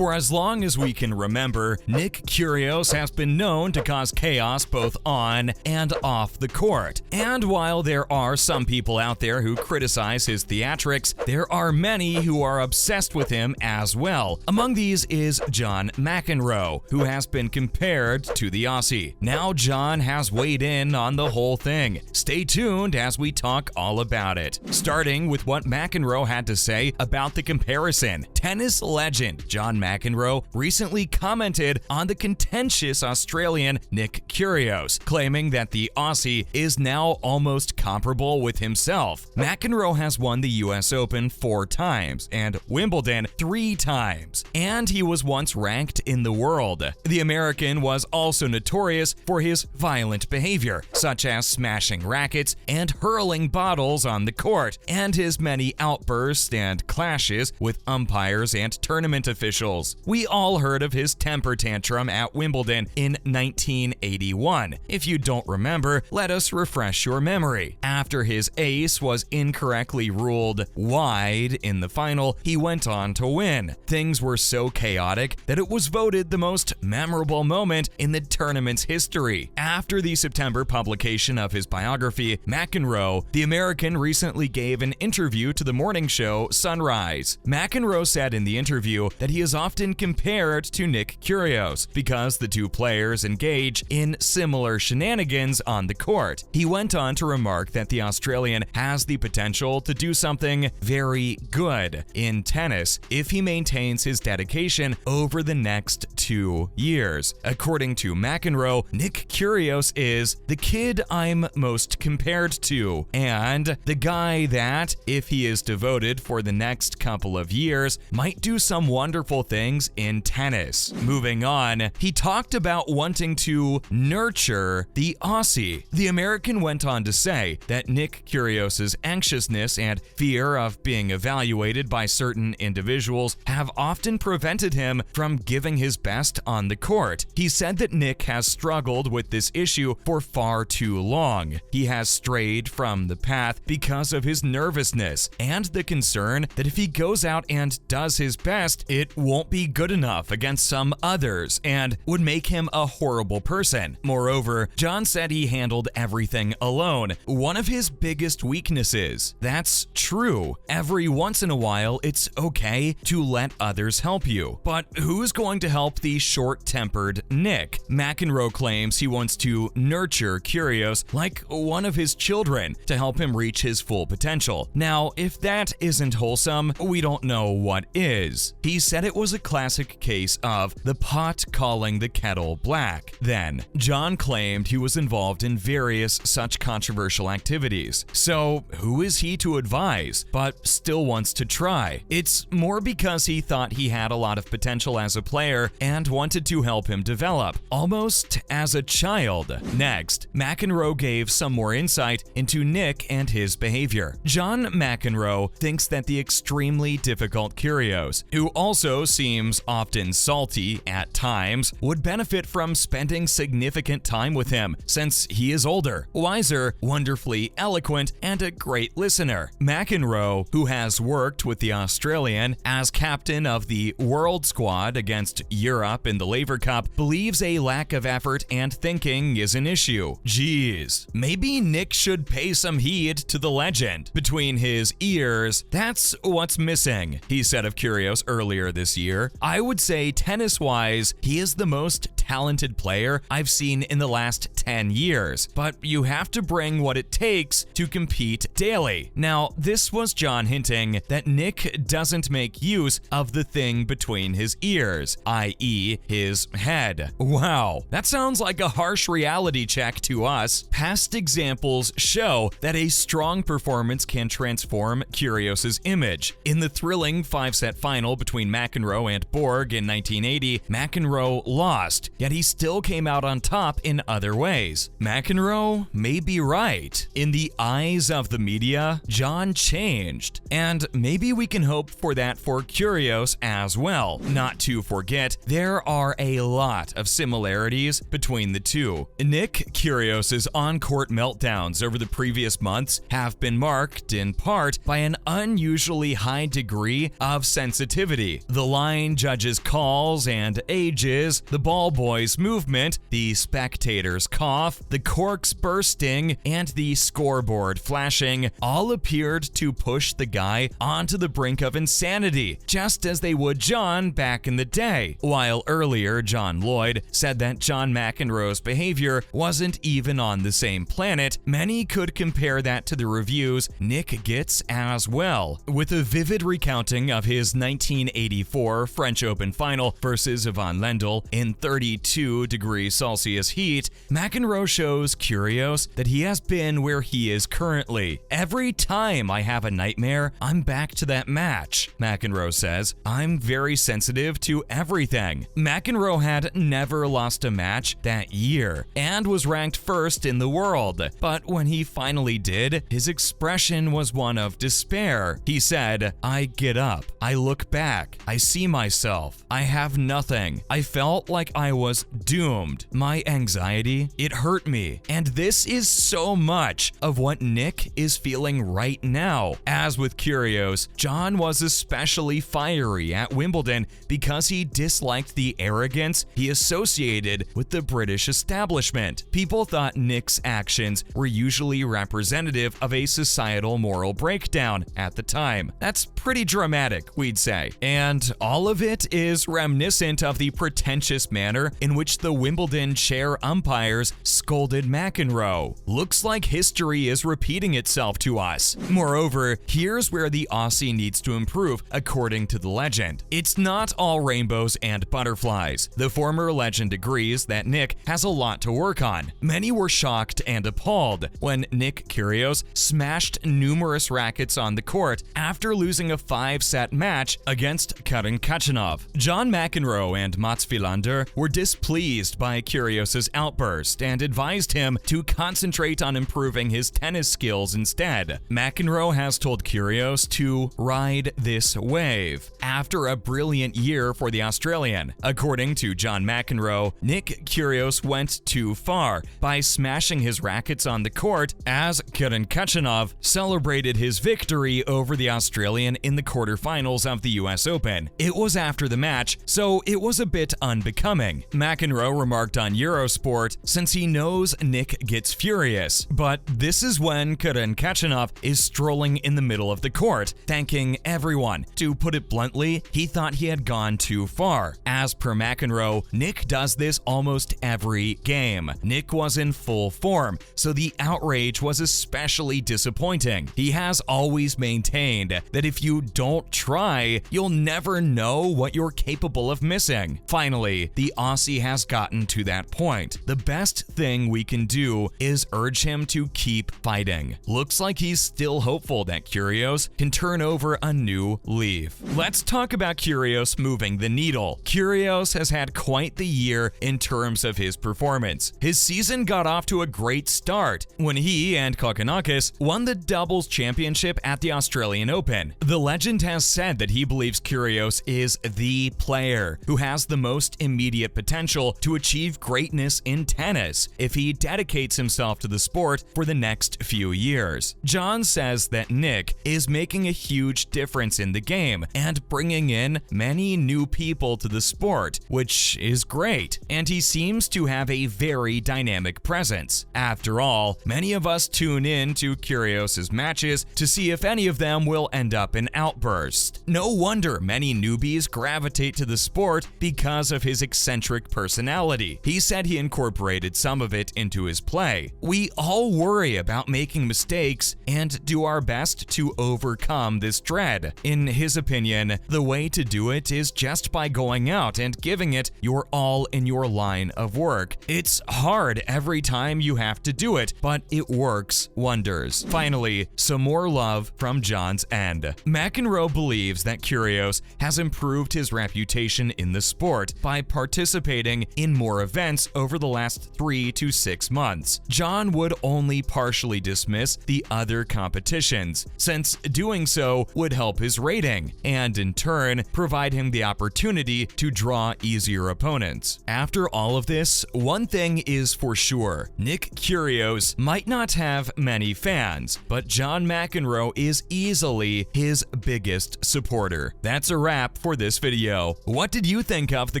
For as long as we can remember, Nick Kyrgios has been known to cause chaos both on and off the court. And while there are some people out there who criticize his theatrics, there are many who are obsessed with him as well. Among these is John McEnroe, who has been compared to the Aussie. Now John has weighed in on the whole thing. Stay tuned as we talk all about it. Starting with what McEnroe had to say about the comparison. Tennis legend John McEnroe recently commented on the contentious Australian Nick Kyrgios, claiming that the Aussie is now almost comparable with himself. McEnroe has won the US Open 4 times and Wimbledon 3 times, and he was once ranked in the world. The American was also notorious for his violent behavior, such as smashing rackets and hurling bottles on the court, and his many outbursts and clashes with umpires and tournament officials. We all heard of his temper tantrum at Wimbledon in 1981. If you don't remember, let us refresh your memory. After his ace was incorrectly ruled wide in the final, he went on to win. Things were so chaotic that it was voted the most memorable moment in the tournament's history. After the September publication of his biography, McEnroe, the American, recently gave an interview to the morning show Sunrise. McEnroe said in the interview that he is often compared to Nick Kyrgios because the two players engage in similar shenanigans on the court. He went on to remark that the Australian has the potential to do something very good in tennis if he maintains his dedication over the next 2 years. According to McEnroe, Nick Kyrgios is the kid I'm most compared to, and the guy that, if he is devoted for the next couple of years, might do some wonderful things in tennis. Moving on, he talked about wanting to nurture the Aussie. The American went on to say that Nick Kyrgios' anxiousness and fear of being evaluated by certain individuals have often prevented him from giving his best on the court. He said that Nick has struggled with this issue for far too long. He has strayed from the path because of his nervousness and the concern that if he goes out and does his best, it won't be good enough against some others and would make him a horrible person. Moreover, John said he handled everything alone, one of his biggest weaknesses. That's true. Every once in a while, it's okay to let others help you. But who's going to help the short-tempered Nick? McEnroe claims he wants to nurture Kyrgios like one of his children to help him reach his full potential. Now, if that isn't wholesome, we don't know what is. He said it was a classic case of the pot calling the kettle black. Then, John claimed he was involved in various such controversial activities. So, who is he to advise, but still wants to try? It's more because he thought he had a lot of potential as a player and wanted to help him develop, almost as a child. Next, McEnroe gave some more insight into Nick and his behavior. John McEnroe thinks that the extremely difficult Kyrgios, who also seems often salty at times, would benefit from spending significant time with him since he is older, wiser, wonderfully eloquent, and a great listener. McEnroe, who has worked with the Australian as captain of the world squad against Europe in the Laver Cup, believes a lack of effort and thinking is an issue. Geez, maybe Nick should pay some heed to the legend. Between his ears, that's what's missing, he said of Kyrgios earlier this year. I would say tennis-wise, he is the most talented player I've seen in the last 10 years, but you have to bring what it takes to compete daily. Now, this was John hinting that Nick doesn't make use of the thing between his ears, i.e. his head. Wow, that sounds like a harsh reality check to us. Past examples show that a strong performance can transform Kyrgios' image. In the thrilling 5-set final between McEnroe and Borg in 1980, McEnroe lost, yet he still came out on top in other ways. McEnroe may be right. In the eyes of the media, John changed, and maybe we can hope for that for Kyrgios as well. Not to forget, there are a lot of similarities between the two. Nick Kyrgios' on-court meltdowns over the previous months have been marked in part by an unusually high degree of of sensitivity. The line judges calls and ages, the ball boy's movement, the spectator's cough, the corks bursting, and the scoreboard flashing all appeared to push the guy onto the brink of insanity, just as they would John back in the day. While earlier, John Lloyd said that John McEnroe's behavior wasn't even on the same planet, many could compare that to the reviews Nick gets as well. With a vivid recounting of his 1984 French Open final versus Ivan Lendl in 32 degrees Celsius heat, McEnroe shows Kyrgios that he has been where he is currently. "Every time I have a nightmare, I'm back to that match," McEnroe says. "I'm very sensitive to everything." McEnroe had never lost a match that year and was ranked first in the world, but when he finally did, his expression was one of despair. He said, "I get up, I look back, I see myself, I have nothing. I felt like I was doomed. My anxiety, it hurt me." And this is so much of what Nick is feeling right now. As with Kyrgios, John was especially fiery at Wimbledon because he disliked the arrogance he associated with the British establishment. People thought Nick's actions were usually representative of a societal moral breakdown at the time. That's pretty dramatic, we'd say. And all of it is reminiscent of the pretentious manner in which the Wimbledon chair umpires scolded McEnroe. Looks like history is repeating itself to us. Moreover, here's where the Aussie needs to improve, according to the legend. It's not all rainbows and butterflies. The former legend agrees that Nick has a lot to work on. Many were shocked and appalled when Nick Kyrgios smashed numerous rackets on the court after losing a 5-set match against Karen Khachanov. John McEnroe and Mats Wilander were displeased by Kyrgios' outburst and advised him to concentrate on improving his tennis skills instead. McEnroe has told Kyrgios to ride this wave after a brilliant year for the Australian. According to John McEnroe, Nick Kyrgios went too far by smashing his rackets on the court as Karen Khachanov celebrated his victory over the Australian in the quarterfinals of the US Open. It was after the match, so it was a bit unbecoming. McEnroe remarked on Eurosport, since he knows Nick gets furious, but this is when Karen Khachanov is strolling in the middle of the court, thanking everyone. To put it bluntly, he thought he had gone too far. As per McEnroe, Nick does this almost every game. Nick was in full form, so the outrage was especially disappointing. He has always maintained that if you don't try, you'll never know what you're capable of missing. Finally, the Aussie has gotten to that point. The best thing we can do is urge him to keep fighting. Looks like he's still hopeful that Kyrgios can turn over a new leaf. Let's talk about Kyrgios moving the needle. Kyrgios has had quite the year in terms of his performance. His season got off to a great start when he and Kokkinakis won the doubles championship at the Australian Open. The legend has said that he believes Kyrgios is the player who has the most immediate potential to achieve greatness in tennis if he dedicates himself to the sport for the next few years. John says that Nick is making a huge difference in the game and bringing in many new people to the sport, which is great, and he seems to have a very dynamic presence. After all, many of us tune in to Kyrgios' matches to see if any of them will end up in outbursts. No wonder many newbies gravitate to the sport because of his eccentric personality. He said he incorporated some of it into his play. We all worry about making mistakes and do our best to overcome this dread. In his opinion, the way to do it is just by going out and giving it your all in your line of work. It's hard every time you have to do it, but it works wonders. Finally, some more love from John's end. McEnroe believes that Kyrgios has improved his reputation in the sport by participating in more events over the last 3 to 6 months. John would only partially dismiss the other competitions, since doing so would help his rating and in turn provide him the opportunity to draw easier opponents. After all of this, one thing is for sure: Nick Kyrgios might not have many fans, but John McEnroe is easily his biggest supporter. That's a wrap for this video. What did you think of the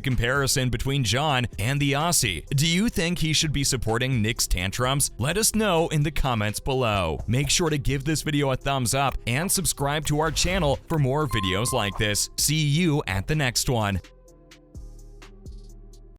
comparison between John and the Aussie? Do you think he should be supporting Nick's tantrums? Let us know in the comments below. Make sure to give this video a thumbs up and subscribe to our channel for more videos like this. See you at the next one.